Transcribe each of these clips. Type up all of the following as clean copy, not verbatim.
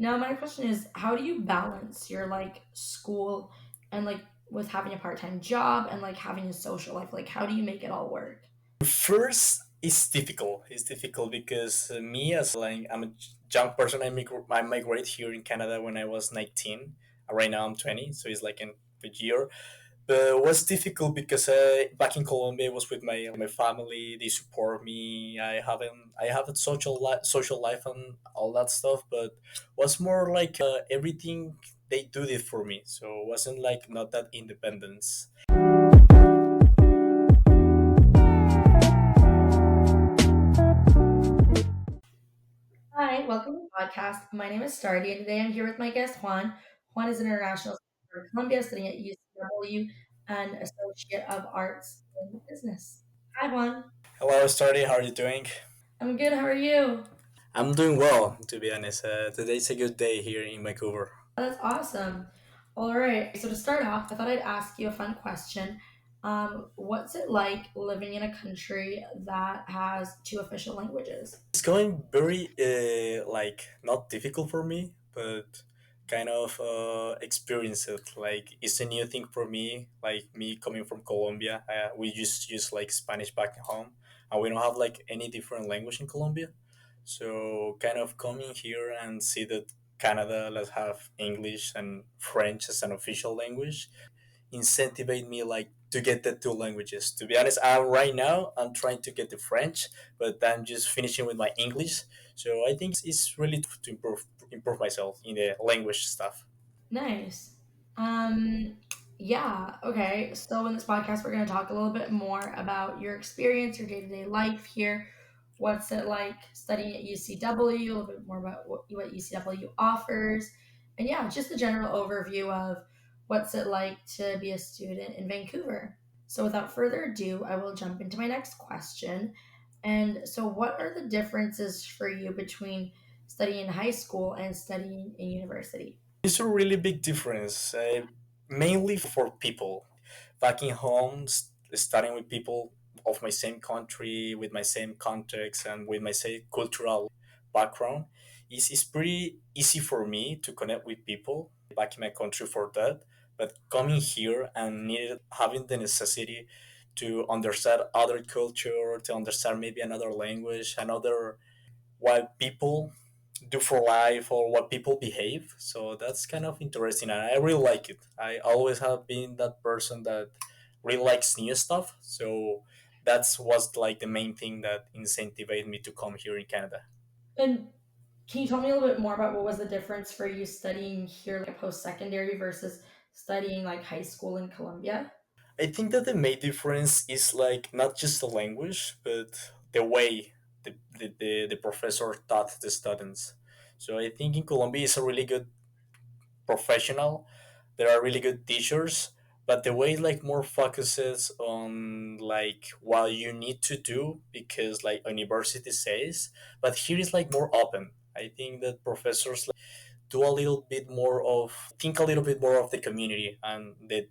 Now my question is, how do you balance your like school and like with having a part-time job and like having a social life? Like how do you make it all work? First, it's difficult. It's difficult because me as like I'm a young person. I migrate here in Canada when I was 19. Right now I'm 20, so it's like in a year. But it was difficult because back in Colombia, I was with my family. They support me. I have a social life and all that stuff. But was more like everything they do it for me. So it wasn't like not that independence. Hi, welcome to the podcast. My name is Stardy, and today I'm here with my guest Juan. Juan is an international student from Colombia studying at UCW and Associate of Arts in Business. Hi, Juan. Hello, Stardy. How are you doing? I'm good. How are you? I'm doing well, to be honest. Today's a good day here in Vancouver. Oh, that's awesome. All right. So to start off, I thought I'd ask you a fun question. What's it like living in a country that has two official languages? It's going very like not difficult for me, but kind of experience it. Like it's a new thing for me. Like me coming from Colombia, we just use like Spanish back home, and we don't have like any different language in Colombia. So kind of coming here and see that Canada let's have English and French as an official language incentivate me like to get the two languages. To be honest, right now I'm trying to get the French, but I'm just finishing with my English. So I think it's really to improve myself in the language stuff. Nice. Um, yeah, okay. So in this podcast, we're going to talk a little bit more about your experience, your day-to-day life here. What's it like studying at UCW, a little bit more about what UCW offers. And yeah, just the general overview of what's it like to be a student in Vancouver. So without further ado, I will jump into my next question. And so what are the differences for you between studying in high school and studying in university? It's a really big difference, mainly for people. Back in home, studying with people of my same country, with my same context, and with my same cultural background, is pretty easy for me to connect with people back in my country for that. But coming here and having the necessity to understand other culture, to understand maybe another language, another what people do for life or what people behave. So that's kind of interesting, and I really like it. I always have been that person that really likes new stuff. So that's was like the main thing that incentivized me to come here in Canada. And can you tell me a little bit more about what was the difference for you studying here, like post secondary versus studying like high school in Colombia? I think that the main difference is like not just the language, but the way the professor taught the students. So I think in Colombia it's a really good professional. There are really good teachers, but the way like more focuses on like what you need to do because like university says, but here is like more open. I think that professors like, do a little bit more of think a little bit more of the community and the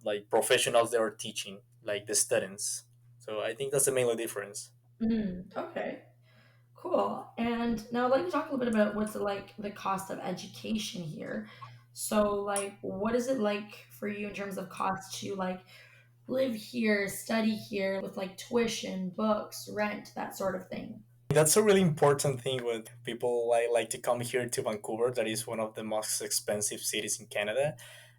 like professionals they are teaching, like the students. So I think that's the main difference. Okay, cool. And now I'd like to talk a little bit about what's like the cost of education here. So, like, what is it like for you in terms of cost to like live here, study here with like tuition, books, rent, that sort of thing? That's a really important thing when people like to come here to Vancouver. That is one of the most expensive cities in Canada.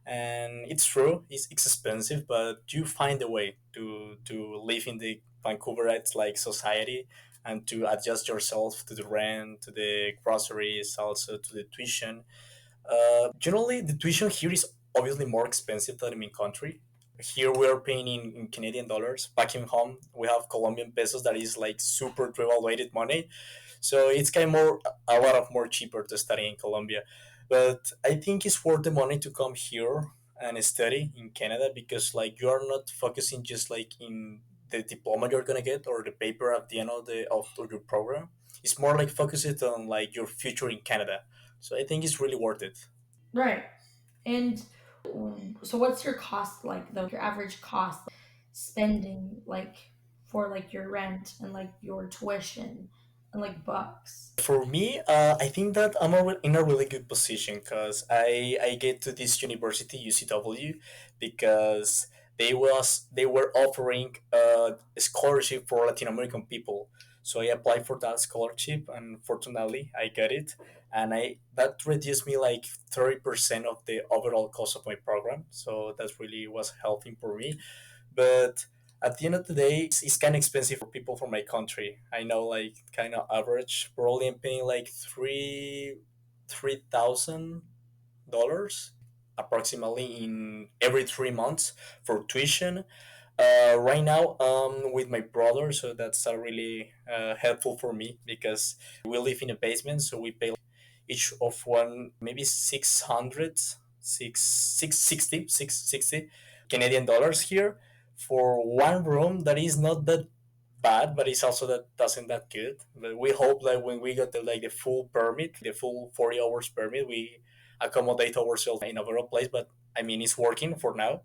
And it's true, it's expensive, but you find a way to live in the Vancouverites like society and to adjust yourself to the rent, to the groceries, also to the tuition. Generally, the tuition here is obviously more expensive than in country. Here we are paying in Canadian dollars. Back in home, we have Colombian pesos that is like super devaluated money. So it's kind of more a lot of more cheaper to study in Colombia. But I think it's worth the money to come here and study in Canada because like you are not focusing just like in the diploma you're gonna get or the paper at the end of your program. It's more like focused on like your future in Canada. So I think it's really worth it. Right. And so what's your cost like though? Your average cost spending like for like your rent and like your tuition? and like books? For me, I think that in a really good position because I get to this university UCW because they were offering a scholarship for Latin American people. So I applied for that scholarship, and fortunately I got it, and I that reduced me like 30% of the overall cost of my program. So that really was helping for me. But at the end of the day, it's kind of expensive for people from my country. I know, like, kind of average. Probably I'm paying like $3,000 approximately in every 3 months for tuition. Right now, with my brother, so that's really helpful for me because we live in a basement, so we pay each of one maybe 600 660 Canadian dollars here for one room that is not that bad, but it's also that doesn't that good. But we hope that when we get the full permit, the full 40 hours permit, we accommodate ourselves in a better place. But I mean, it's working for now.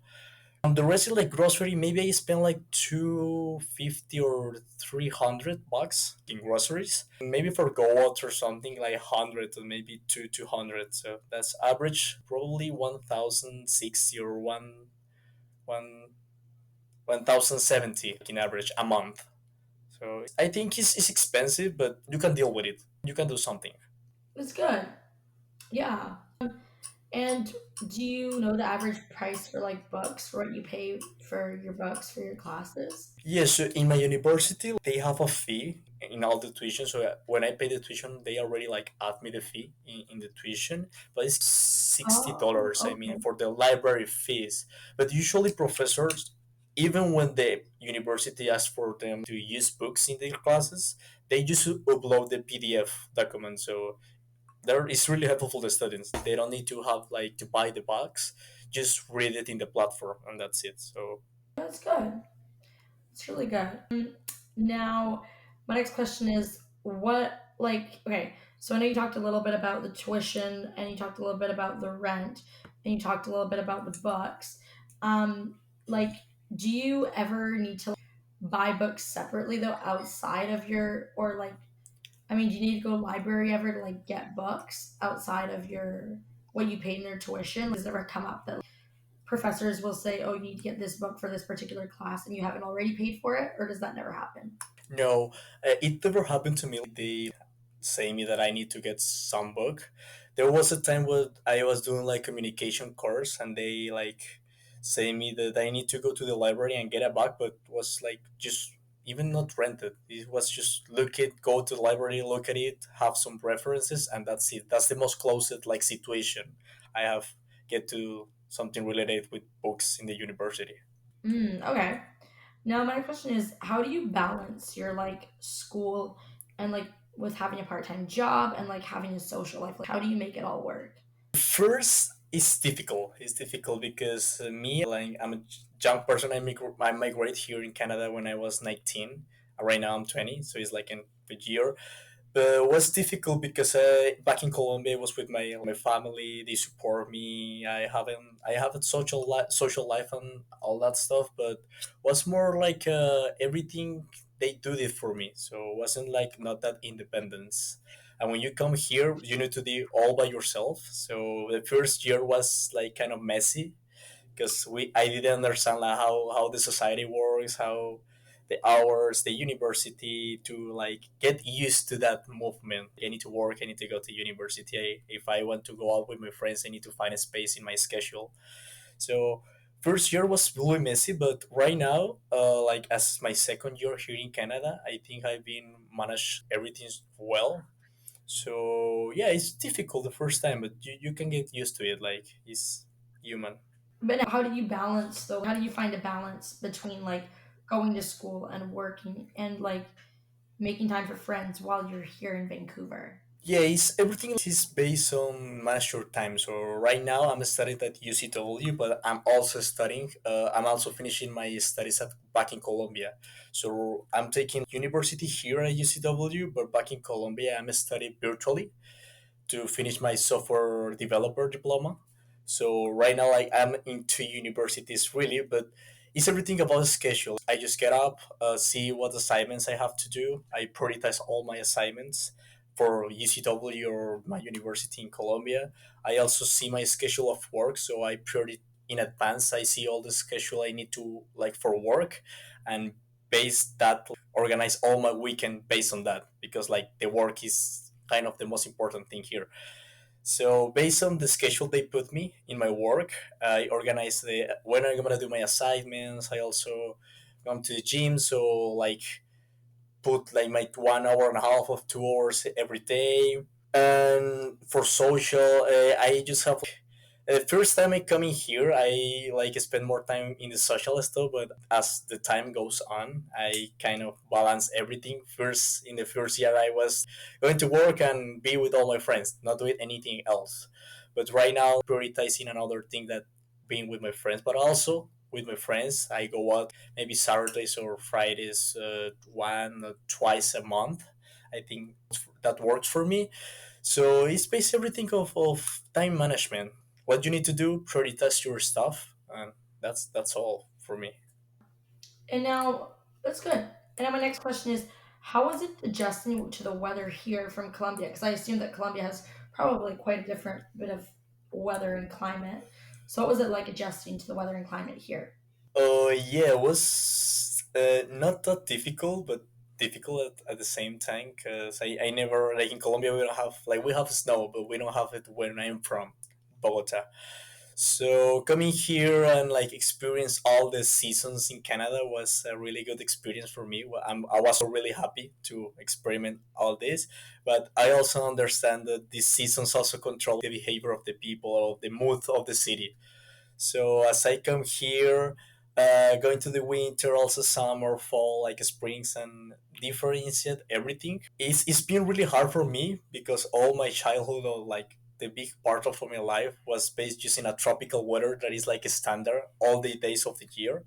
The rest is like grocery. Maybe I spend like 250 or $300 in groceries. Maybe for go out or something like 100 or maybe 200. So that's average probably 1,060 or one 1,070 in average a month. So I think it's expensive, but you can deal with it. You can do something. It's good. Yeah. And do you know the average price for like books for what you pay for your books for your classes? Yes, so in my university, they have a fee in all the tuition. So when I pay the tuition, they already like add me the fee in the tuition, but it's Oh, $60. I mean, okay. for the library fees. But usually, professors, even when the university asks for them to use books in their classes, they just upload the PDF document. So there it's really helpful for the students. They don't need to have like to buy the box, just read it in the platform, and that's it. So That's good. It's really good. Now, my next question is what, like, okay, so I know you talked a little bit about the tuition and you talked a little bit about the rent and you talked a little bit about the books. Like, do you ever need to buy books separately though outside of your, or like, I mean, do you need to go library ever to like get books outside of your, what you paid in their tuition? Does it ever come up that professors will say, "Oh, you need to get this book for this particular class," and you haven't already paid for it, or does that never happen? no, it never happened to me. They say me that I need to get some book. There was a time where I was doing like communication course, and they like say me that I need to go to the library and get a book, but was like just even not rented. It was just look it, go to the library, look at it, have some references, and that's it. That's the most closest like situation I have get to something related with books in the university. Okay. Now my question is, how do you balance your like school and like with having a part-time job and like having a social life? Like, how do you make it all work? First, it's difficult. It's difficult because me, like, I'm a young person. I migrate here in Canada when I was 19. Right now I'm 20, so it's like in a year. But it was difficult because back in Colombia, I was with my family. They support me. I have a social life and all that stuff. But was more like everything they do it for me. So it wasn't like not that independence. And when you come here, you need to do all by yourself. So the first year was like kind of messy because we I didn't understand like how the society works, how the hours, the university to like get used to that movement. I need to work, I need to go to university. If I want to go out with my friends, I need to find a space in my schedule. So first year was really messy, but right now, like as my second year here in Canada, I think I've been managed everything well. So yeah, it's difficult the first time, but you can get used to it. Like it's human. But now, how do you balance though? How do you find a balance between like going to school and working and like making time for friends while you're here in Vancouver? Yeah, it's everything is based on manage your time. So right now I'm studying at UCW, but I'm also studying. I'm also finishing my studies back in Colombia. So I'm taking university here at UCW, but back in Colombia I'm studying virtually to finish my software developer diploma. So right now I'm in two universities really, but it's everything about the schedule. I just get up, see what assignments I have to do. I prioritize all my assignments for UCW or my university in Colombia. I also see my schedule of work, so I prioritize in advance. I see all the schedule I need to like for work, and base that organize all my weekend based on that because like the work is kind of the most important thing here. So based on the schedule they put me in my work, I organize the when I'm gonna do my assignments. I also come to the gym, so like put like my 1 hour and a half of 2 hours every day. And for social, I just have the first time I come in here, I like spend more time in the social stuff. But as the time goes on, I kind of balance everything. First, in the first year, I was going to work and be with all my friends, not doing anything else. But right now, prioritizing another thing that being with my friends, but also with my friends, I go out maybe Saturdays or Fridays, one or twice a month. I think that works for me. So it's based everything of time management. What you need to do, prioritize your stuff, and that's all for me. And now that's good. And now my next question is, how is it adjusting to the weather here from Colombia? Because I assume that Colombia has probably quite a different bit of weather and climate. So what was it like adjusting to the weather and climate here? Oh yeah, it was not that difficult, but difficult at the same time because I never like in Colombia we don't have like we have snow, but we don't have it where I'm from, Bogota. So coming here and like experience all the seasons in Canada was a really good experience for me. I was really happy to experiment all this, but I also understand that these seasons also control the behavior of the people or the mood of the city. So as I come here, going to the winter, also summer, fall, like springs and differentiate everything. It's been really hard for me because all my childhood or like the big part of my life was based using a tropical weather that is like a standard all the days of the year.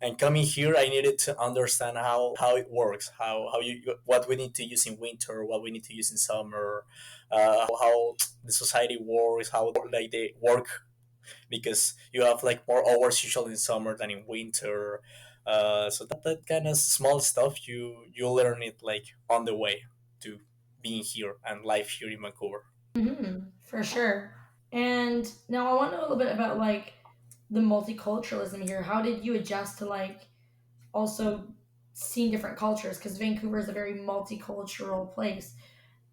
And coming here, I needed to understand how it works, how you what we need to use in winter, what we need to use in summer, how the society works, how like they work because you have like more hours usually in summer than in winter. So that kind of small stuff you learn it like on the way to being here and life here in Vancouver. For sure. And now I want to know a little bit about like the multiculturalism here. How did you adjust to like also seeing different cultures? Because Vancouver is a very multicultural place.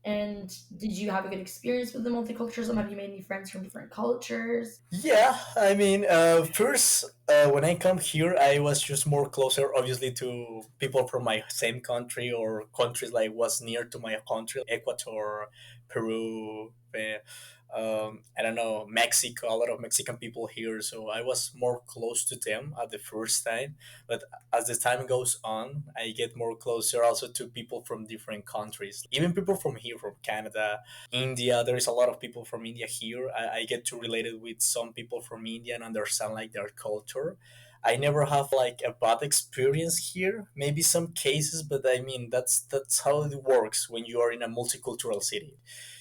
And did you have a good experience with the multiculturalism? Have you made any friends from different cultures? Yeah, I mean, first when I come here, I was just more closer, obviously, to people from my same country or countries like was near to my country, Ecuador, Peru. I don't know, Mexico. A lot of Mexican people here, so I was more close to them at the first time. But as the time goes on, I get more closer also to people from different countries, even people from here, from Canada, India. There is a lot of people from India here. I get to relate it with some people from India and understand like their culture. I never have like a bad experience here. Maybe some cases, but I mean that's how it works when you are in a multicultural city.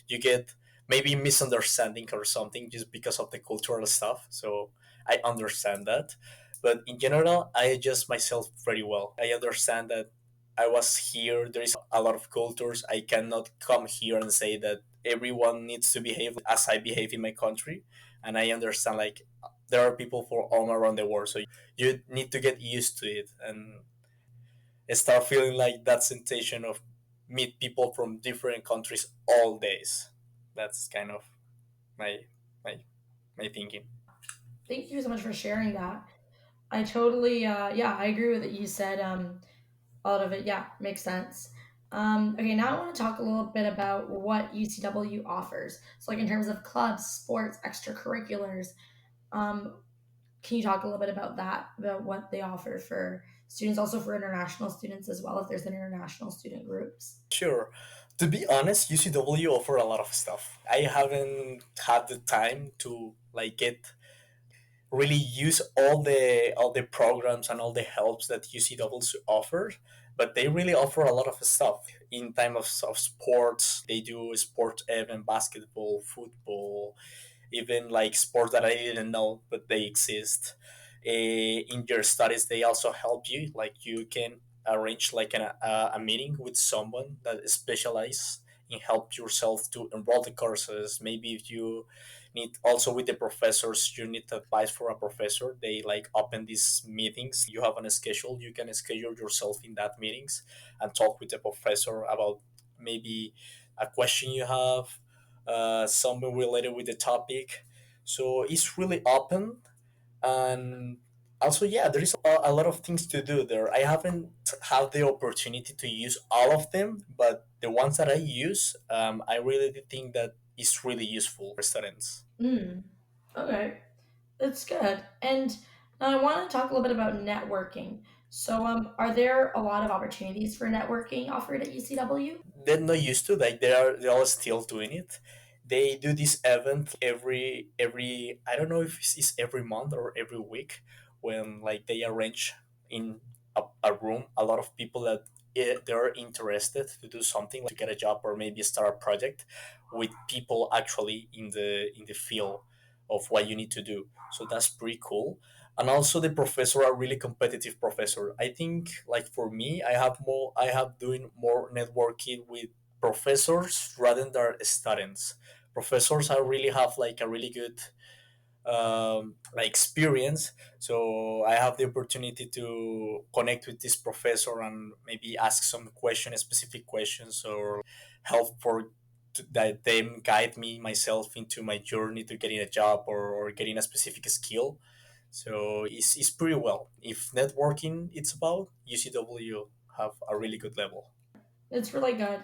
You get maybe misunderstanding or something just because of the cultural stuff. So I understand that. But in general, I adjust myself very well. I understand that I was here. There is a lot of cultures. I cannot come here and say that everyone needs to behave as I behave in my country. And I understand like there are people for all around the world. So you need to get used to it and start feeling like that sensation of meet people from different countries all days. That's kind of my my my thinking. Thank you so much for sharing that. I totally, yeah, I agree with what you said. A lot of it, yeah, makes sense. Okay, now I want to talk a little bit about what UCW offers. So, like in terms of clubs, sports, extracurriculars, um, can you talk a little bit about that, about what they offer for students, also for international students as well, if there's international student groups? Sure. To be honest, UCW offer a lot of stuff. I haven't had the time to like get really use all the programs and all the helps that UCW offers, but they really offer a lot of stuff in time of sports. They do sport event, basketball, football, even like sports that I didn't know but they exist. in your studies they also help you, like you can arrange like a meeting with someone that specializes in help yourself to enroll the courses. Maybe if you need also with the professors, you need advice for a professor, they like open these meetings, you have on a schedule, you can schedule yourself in that meetings and talk with the professor about maybe a question you have, something related with the topic. So it's really open. And also, yeah, there is a lot of things to do there. I haven't had the opportunity to use all of them, but the ones that I use, I really do think that it's really useful for students. Mm, okay, that's good. And now I want to talk a little bit about networking. So, are there a lot of opportunities for networking offered at UCW? They're not used to, like they're all still doing it. They do this event every I don't know if it's every month or every week, when like they arrange in a room a lot of people that they're interested to do something, like to get a job or maybe start a project with people actually in the field of what you need to do. So that's pretty cool. And also the professor are really competitive professor. I think like for me, I have doing more networking with professors rather than students. Professors I really have like a really good like experience, so I have the opportunity to connect with this professor and maybe ask some questions, specific questions, or help for that them guide me myself into my journey to getting a job or getting a specific skill. So it's pretty well. If networking it's about, UCW have a really good level. It's really good.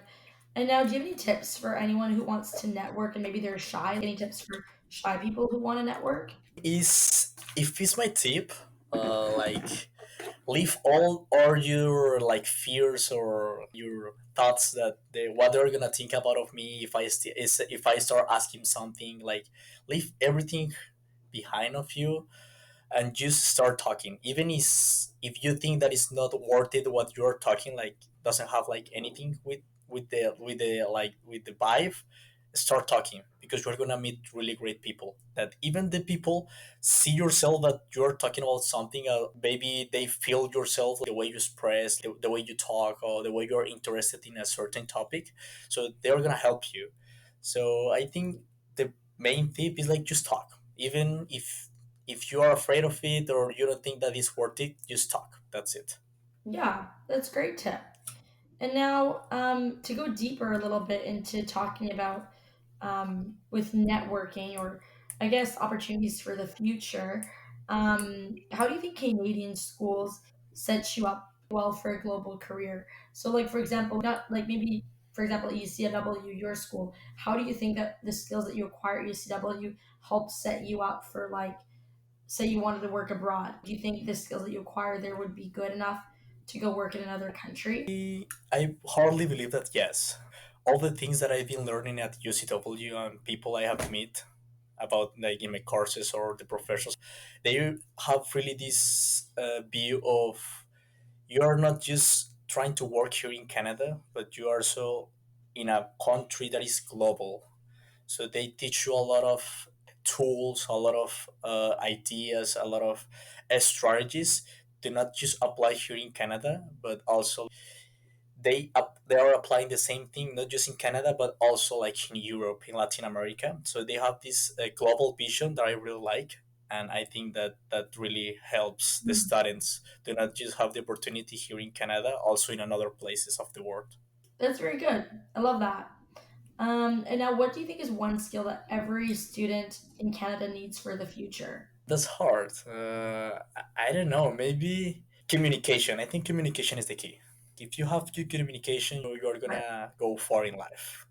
And now, do you have any tips for anyone who wants to network and maybe they're shy? Any tips for shy people who want to network? Is if it's my tip, like leave all your like fears or your thoughts that they what they're gonna think about of me if if I start asking something, like leave everything behind of you and just start talking, even if you think that it's not worth it what you're talking, like doesn't have like anything with the vibe. Start talking, because you're gonna meet really great people, that even the people see yourself that you're talking about something, maybe they feel yourself, the way you express, the way you talk, or the way you're interested in a certain topic, so they're gonna help you. So I think the main tip is like just talk, even if you are afraid of it or you don't think that it's worth it, just talk. That's it. Yeah, that's a great tip. And now, to go deeper a little bit into talking about with networking or I guess opportunities for the future, how do you think Canadian schools set you up well for a global career? So, like for example, not like maybe for example at UCW, your school, how do you think that the skills that you acquire at UCW help set you up for like say you wanted to work abroad? Do you think the skills that you acquire there would be good enough to go work in another country? I hardly believe that. Yes, all the things that I've been learning at UCW and people I have met about like in my courses or the professors, they have really this view of you are not just trying to work here in Canada, but you are also in a country that is global. So they teach you a lot of tools, a lot of ideas, a lot of strategies to not just apply here in Canada, but also they are applying the same thing not just in Canada but also like in Europe, in Latin America. So they have this global vision that I really like, and I think that that really helps the students to not just have the opportunity here in Canada, also in other places of the world. That's very good. I love that. And now, what do you think is one skill that every student in Canada needs for the future? That's hard. I don't know. Maybe communication. I think communication is the key. If you have good communication, you're Right. gonna go far in life.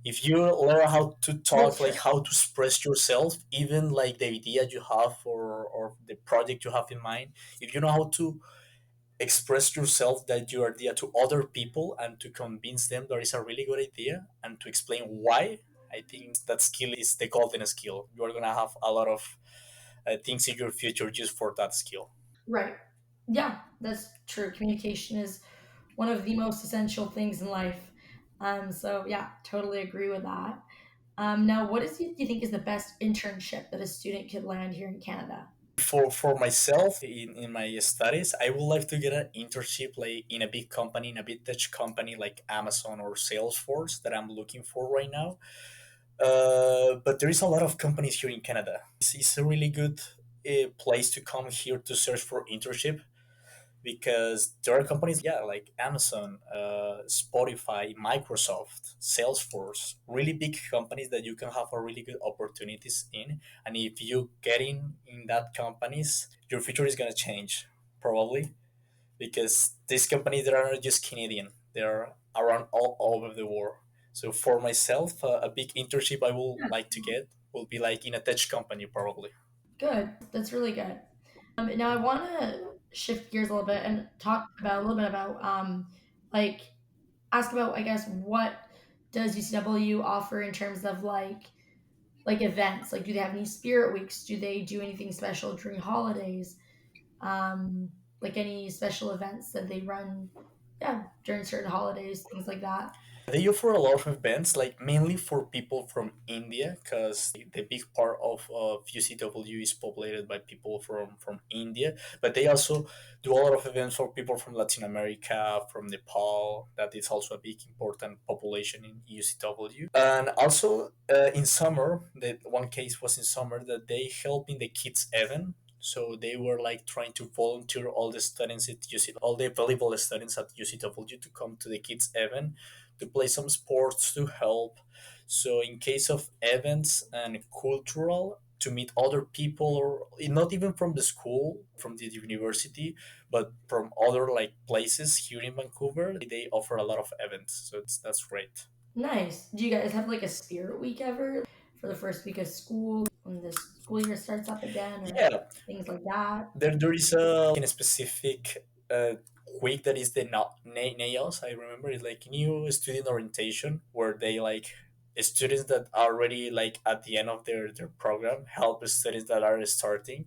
If you learn how to That's talk, like true. how to express yourself, even like the idea you have or the project you have in mind, if you know how to express yourself that your idea to other people and to convince them that it's a really good idea and to explain why, I think that skill is the golden skill. You're gonna have a lot of things in your future just for that skill. Right. Yeah, that's true. Communication is one of the most essential things in life. So yeah, totally agree with that. Now, what do you think is the best internship that a student could land here in Canada? for myself in my studies, I would like to get an internship like in a big company, in a big tech company like Amazon or Salesforce that I'm looking for right now. But there is a lot of companies here in Canada. It's a really good place to come here to search for internship because there are companies like Amazon, Spotify, Microsoft, Salesforce, really big companies that you can have a really good opportunities in. And if you get in that companies, your future is gonna change probably because these companies they are not just Canadian; they are around all over the world. So for myself, a big internship I will Yeah, like to get will be like in a tech company probably. good. That's really good. Now I want to shift gears a little bit and talk about a little bit about like ask about I guess what does UCW offer in terms of like events? Like do they have any spirit weeks? Do they do anything special during holidays? Like any special events that they run, yeah, during certain holidays, things like that. They offer a lot of events, like mainly for people from India, because the big part of UCW is populated by people from India. But they also do a lot of events for people from Latin America, from Nepal. That is also a big important population in UCW. And also in summer, that one case was in summer that they help in the kids event. So they were like trying to volunteer all the students at UCW, all the volleyball students at UCW to come to the kids event to play some sports to help. So in case of events and cultural, to meet other people or not even from the school, from the university, but from other like places here in Vancouver, they offer a lot of events. So that's great. Nice. Do you guys have like a spirit week ever for the first week of school when the school year starts up again or Yeah, things like that? there is a in a specific week that is the nails. I remember it's like new student orientation where they like students that are already like at the end of their program help students that are starting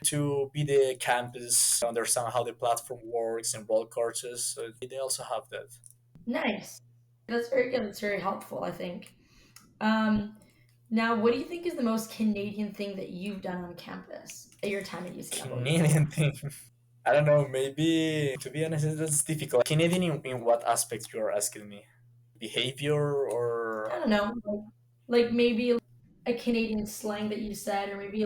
to be the campus understand how the platform works enroll courses, so they also have that. Nice. That's very good. That's very helpful, I think. Um, Now, what do you think is the most Canadian thing that you've done on campus at your time at UCW? Canadian thing. I don't know, maybe to be honest that's difficult. Canadian in what aspect you're asking me, behavior or I don't know, like maybe a Canadian slang that you said, or maybe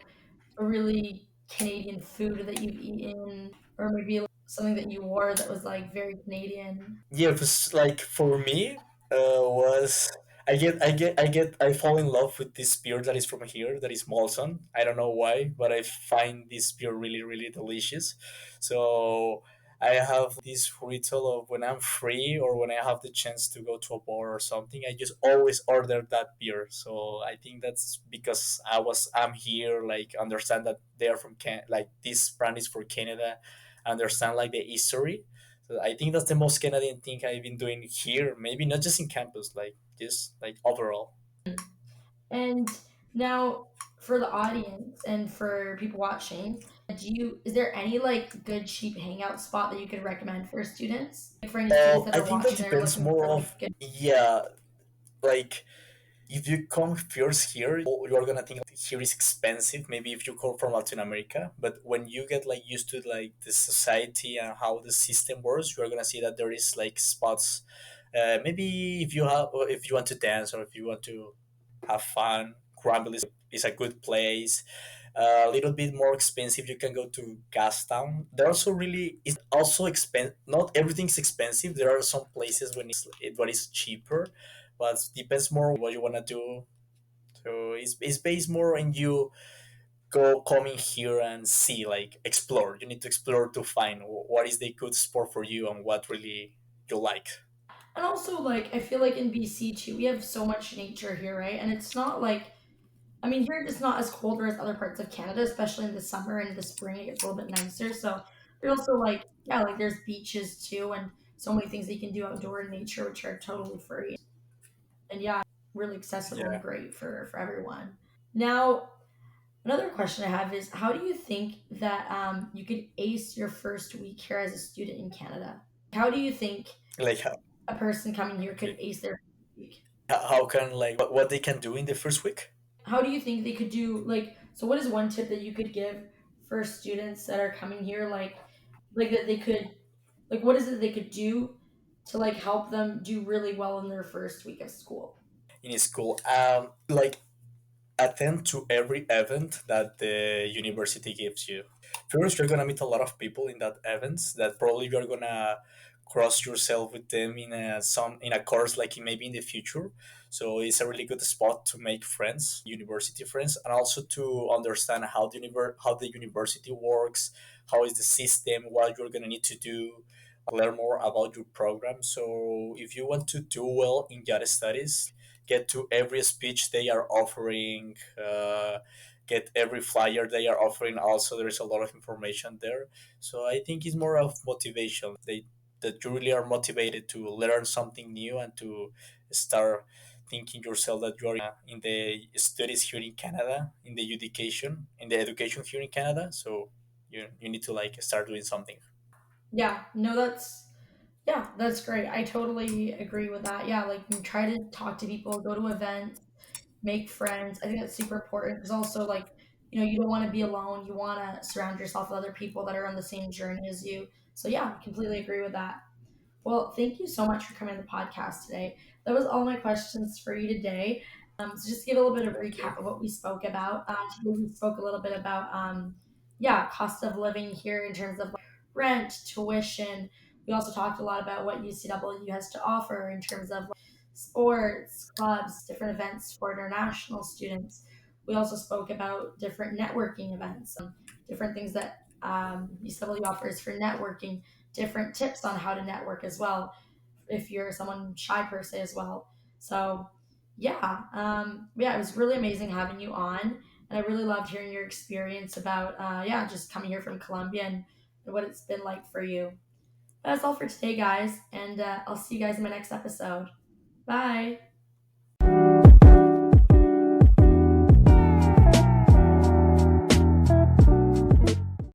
a really Canadian food that you've eaten, or maybe something that you wore that was like very Canadian. yeah, it was like for me was I fall in love with this beer that is from here that is Molson. I don't know why, but I find this beer really really delicious. So I have this ritual of when I'm free or when I have the chance to go to a bar or something, I just always order that beer. So I think that's because I'm here, like understand that they're from like this brand is for Canada, understand like the history. So I think that's the most Canadian thing I've been doing here. Maybe not just in campus, like just like overall. And now for the audience and for people watching, is there any like good cheap hangout spot that you could recommend for students? Like for any students that I are think that watching that are depends looking more for of like good. yeah, like if you come first here, you're gonna think here is expensive. Maybe if you come from Latin America, but when you get like used to like the society and how the system works, you're gonna see that there is like spots. Maybe if you want to dance or if you want to have fun, Granville is a good place. A little bit more expensive, you can go to Gastown. They're also really it's also expensive. Not everything's expensive. There are some places when what is cheaper, but depends more what you want to do. So it's based more on you go coming here and see like explore. You need to explore to find what is the good sport for you and what really you like. And also like I feel like in BC too, we have so much nature here, right? And it's not like I mean here it's not as colder as other parts of Canada, especially in the summer and the spring it gets a little bit nicer. So there's also like yeah, like there's beaches too and so many things that you can do outdoor in nature which are totally free. And yeah, really accessible and Yeah, great for everyone. Now, another question I have is how do you think that you could ace your first week here as a student in Canada? How do you think like a person coming here could okay, ace their week? how can like what they can do in the first week. How do you think they could do like so what is one tip that you could give for students that are coming here, like that they could, like what is it they could do to like help them do really well in their first week of school? in school. Like attend to every event that the university gives you. First, you're gonna meet a lot of people in that events that probably you're gonna cross yourself with them in a course like maybe in the future. So it's a really good spot to make friends, university friends, and also to understand how the university works, how is the system, what you're gonna need to do, learn more about your program. So if you want to do well in your studies, get to every speech they are offering, get every flyer they are offering. Also, there's a lot of information there. So I think it's more of motivation. That you really are motivated to learn something new and to start thinking yourself that you are in the studies here in Canada, in the education here in Canada. So you need to like start doing something. Yeah, no, that's great. I totally agree with that. Yeah, like try to talk to people, go to events, make friends. I think that's super important because also like, you don't want to be alone. You want to surround yourself with other people that are on the same journey as you. So yeah, completely agree with that. Well, thank you so much for coming on the podcast today. That was all my questions for you today. So just to give a little bit of a Thank you. recap of what we spoke about. Today we spoke a little bit about, yeah, cost of living here in terms of like rent, tuition. We also talked a lot about what UCW has to offer in terms of like, sports, clubs, different events for international students. We also spoke about different networking events, different things that UCW offers for networking, different tips on how to network as well if you're someone shy per se as well. So yeah, yeah, it was really amazing having you on, and I really loved hearing your experience about yeah, just coming here from Colombia and what it's been like for you. That's all for today, guys, and I'll see you guys in my next episode. Bye.